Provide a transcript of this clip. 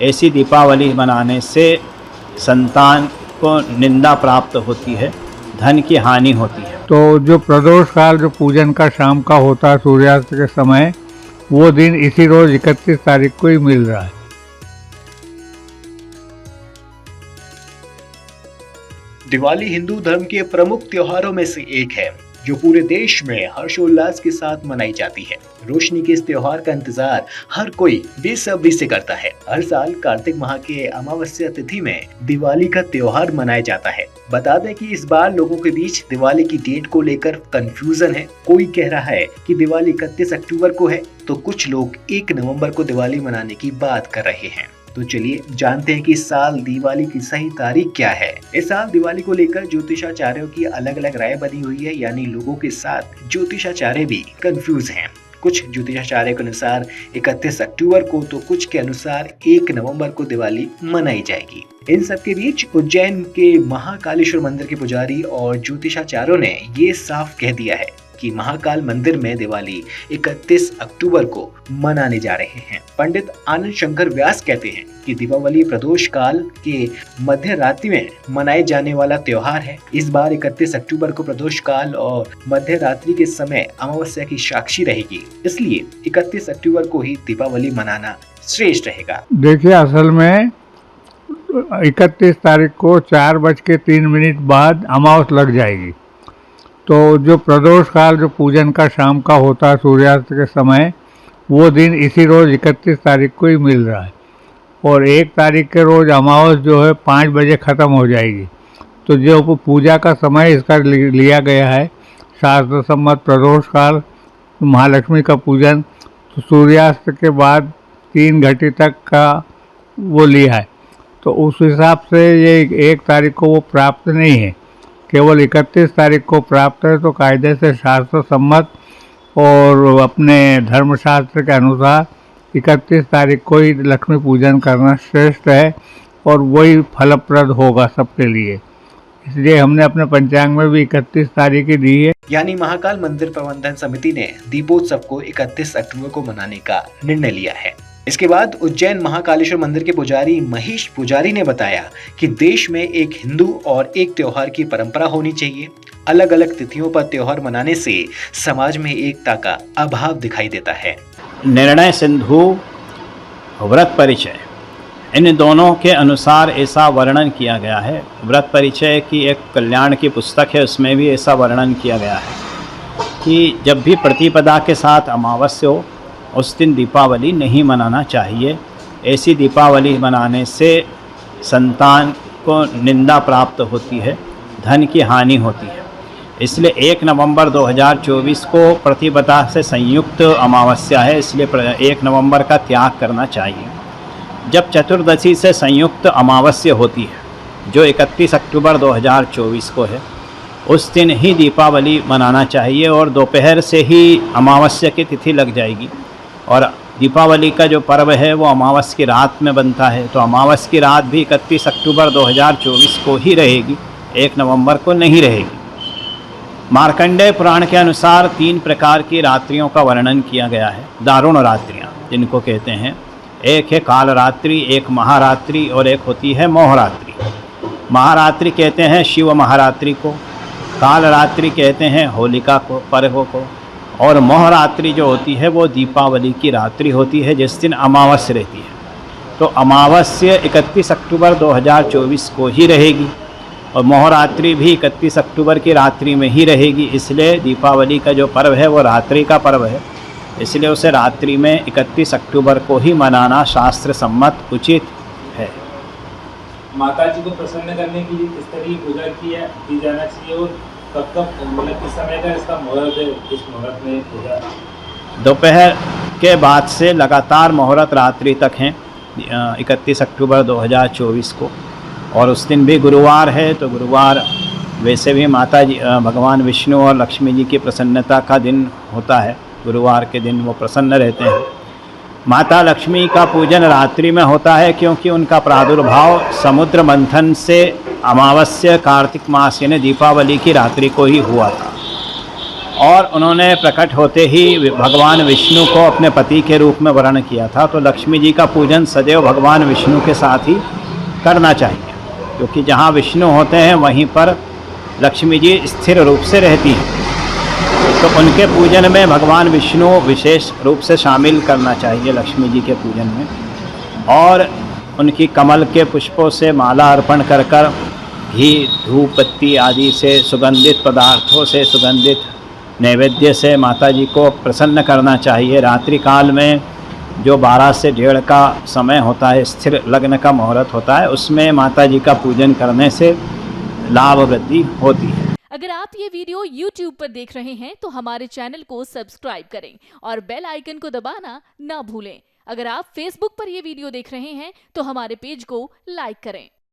ऐसी दीपावली मनाने से संतान को निंदा प्राप्त होती है, धन की हानि होती है। तो जो प्रदोष काल जो पूजन का शाम का होता है सूर्यास्त के समय, वो दिन इसी रोज 31 तारीख को ही मिल रहा है। दिवाली हिंदू धर्म के प्रमुख त्योहारों में से एक है जो पूरे देश में हर्षोल्लास के साथ मनाई जाती है। रोशनी के इस त्योहार का इंतजार हर कोई बेसब्री से करता है। हर साल कार्तिक माह के अमावस्या तिथि में दिवाली का त्योहार मनाया जाता है। बता दें कि इस बार लोगों के बीच दिवाली की डेट को लेकर कंफ्यूजन है। कोई कह रहा है कि दिवाली 31 अक्टूबर को है, तो कुछ लोग 1 नवंबर को दिवाली मनाने की बात कर रहे हैं। तो चलिए जानते हैं कि इस साल दिवाली की सही तारीख क्या है। इस साल दिवाली को लेकर ज्योतिषाचार्यों की अलग अलग राय बनी हुई है, यानी लोगों के साथ ज्योतिषाचार्य भी कंफ्यूज हैं। कुछ ज्योतिषाचार्य के अनुसार 31 अक्टूबर को, तो कुछ के अनुसार 1 नवंबर को दिवाली मनाई जाएगी। इन सब के बीच उज्जैन के महाकालेश्वर मंदिर के पुजारी और ज्योतिषाचार्यों ने ये साफ कह दिया है कि महाकाल मंदिर में दिवाली 31 अक्टूबर को मनाने जा रहे हैं। पंडित आनंद शंकर व्यास कहते हैं कि दीपावली प्रदोष काल के मध्य रात्रि में मनाए जाने वाला त्योहार है। इस बार 31 अक्टूबर को प्रदोष काल और मध्य रात्रि के समय अमावस्या की साक्षी रहेगी, इसलिए 31 अक्टूबर को ही दीपावली मनाना श्रेष्ठ रहेगा। देखिए, असल में 31 तारीख को 4:03 बाद अमावस लग जाएगी। तो जो प्रदोष काल जो पूजन का शाम का होता है सूर्यास्त के समय, वो दिन इसी रोज 31 तारीख को ही मिल रहा है। और 1 तारीख के रोज अमावस जो है 5 बजे ख़त्म हो जाएगी। तो जो पूजा का समय इसका लिया गया है शास्त्र सम्मत प्रदोष काल, महालक्ष्मी का पूजन, तो सूर्यास्त के बाद 3 घंटे तक का वो लिया है। तो उस हिसाब से ये 1 तारीख को वो प्राप्त नहीं है, केवल 31 तारीख को प्राप्त है। तो कायदे से शास्त्र सम्मत और अपने धर्मशास्त्र के अनुसार 31 तारीख को ही लक्ष्मी पूजन करना श्रेष्ठ है और वही फलप्रद होगा सबके लिए। इसलिए हमने अपने पंचांग में भी 31 तारीख ही दी है। यानी महाकाल मंदिर प्रबंधन समिति ने दीपोत्सव को 31 अक्टूबर को मनाने का निर्णय लिया है। इसके बाद उज्जैन महाकालेश्वर मंदिर के पुजारी महेश पुजारी ने बताया कि देश में एक हिंदू और एक त्योहार की परंपरा होनी चाहिए। अलग अलग तिथियों पर त्योहार मनाने से समाज में एकता का अभाव दिखाई देता है। निर्णय सिंधु, व्रत परिचय, इन दोनों के अनुसार ऐसा वर्णन किया गया है। व्रत परिचय की एक कल्याण की पुस्तक है, उसमें भी ऐसा वर्णन किया गया है कि जब भी प्रतिपदा के साथ अमावस्या हो उस दिन दीपावली नहीं मनाना चाहिए। ऐसी दीपावली मनाने से संतान को निंदा प्राप्त होती है, धन की हानि होती है। इसलिए 1 नवंबर 2024 को प्रतिपदा से संयुक्त अमावस्या है, इसलिए 1 नवंबर का त्याग करना चाहिए। जब चतुर्दशी से संयुक्त अमावस्या होती है जो 31 अक्टूबर 2024 को है, उस दिन ही दीपावली मनाना चाहिए और दोपहर से ही अमावस्या की तिथि लग जाएगी। और दीपावली का जो पर्व है वो अमावस की रात में बनता है, तो अमावस की रात भी 31 अक्टूबर 2024 को ही रहेगी, 1 नवंबर को नहीं रहेगी। मार्कंडेय पुराण के अनुसार 3 प्रकार की रात्रियों का वर्णन किया गया है, दारुण रात्रियाँ जिनको कहते हैं। एक है काल रात्रि, एक महारात्रि और एक होती है मोहरात्रि। महारात्रि कहते हैं शिव महारात्रि को, काल रात्रि कहते हैं होलिका को, पर्व को, और मोहरात्रि जो होती है वो दीपावली की रात्रि होती है जिस दिन अमावस्या रहती है। तो अमावस्या 31 अक्टूबर 2024 को ही रहेगी और मोहरात्रि भी 31 अक्टूबर की रात्रि में ही रहेगी। इसलिए दीपावली का जो पर्व है वो रात्रि का पर्व है, इसलिए उसे रात्रि में 31 अक्टूबर को ही मनाना शास्त्र सम्मत उचित है। माता जी को प्रसन्न करने के लिए किस तरह की पूजा की जाना चाहिए और कब मतलब किस समय का इसका मुहूर्त है, किस मुहूर्त में पूजा? दोपहर के बाद से लगातार मुहूर्त रात्रि तक हैं 31 अक्टूबर 2024 को, और उस दिन भी गुरुवार है। तो गुरुवार वैसे भी माता जी भगवान विष्णु और लक्ष्मी जी की प्रसन्नता का दिन होता है। गुरुवार के दिन वो प्रसन्न रहते हैं। माता लक्ष्मी का पूजन रात्रि में होता है क्योंकि उनका प्रादुर्भाव समुद्र मंथन से अमावस्या कार्तिक मास यानी दीपावली की रात्रि को ही हुआ था। और उन्होंने प्रकट होते ही भगवान विष्णु को अपने पति के रूप में वर्ण किया था। तो लक्ष्मी जी का पूजन सदैव भगवान विष्णु के साथ ही करना चाहिए, क्योंकि जहाँ विष्णु होते हैं वहीं पर लक्ष्मी जी स्थिर रूप से रहती हैं। तो उनके पूजन में भगवान विष्णु विशेष रूप से शामिल करना चाहिए लक्ष्मी जी के पूजन में, और उनकी कमल के पुष्पों से माला अर्पण कर कर घी धूप बत्ती आदि से सुगंधित पदार्थों से सुगंधित नैवेद्य से माता जी को प्रसन्न करना चाहिए। रात्रि काल में जो 12 से 1:30 का समय होता है, स्थिर लग्न का मुहूर्त होता है, उसमें माता जी का पूजन करने से लाभ वृद्धि होती है। अगर आप ये वीडियो YouTube पर देख रहे हैं तो हमारे चैनल को सब्सक्राइब करें और बेल आइकन को दबाना ना भूलें। अगर आप Facebook पर ये वीडियो देख रहे हैं तो हमारे पेज को लाइक करें।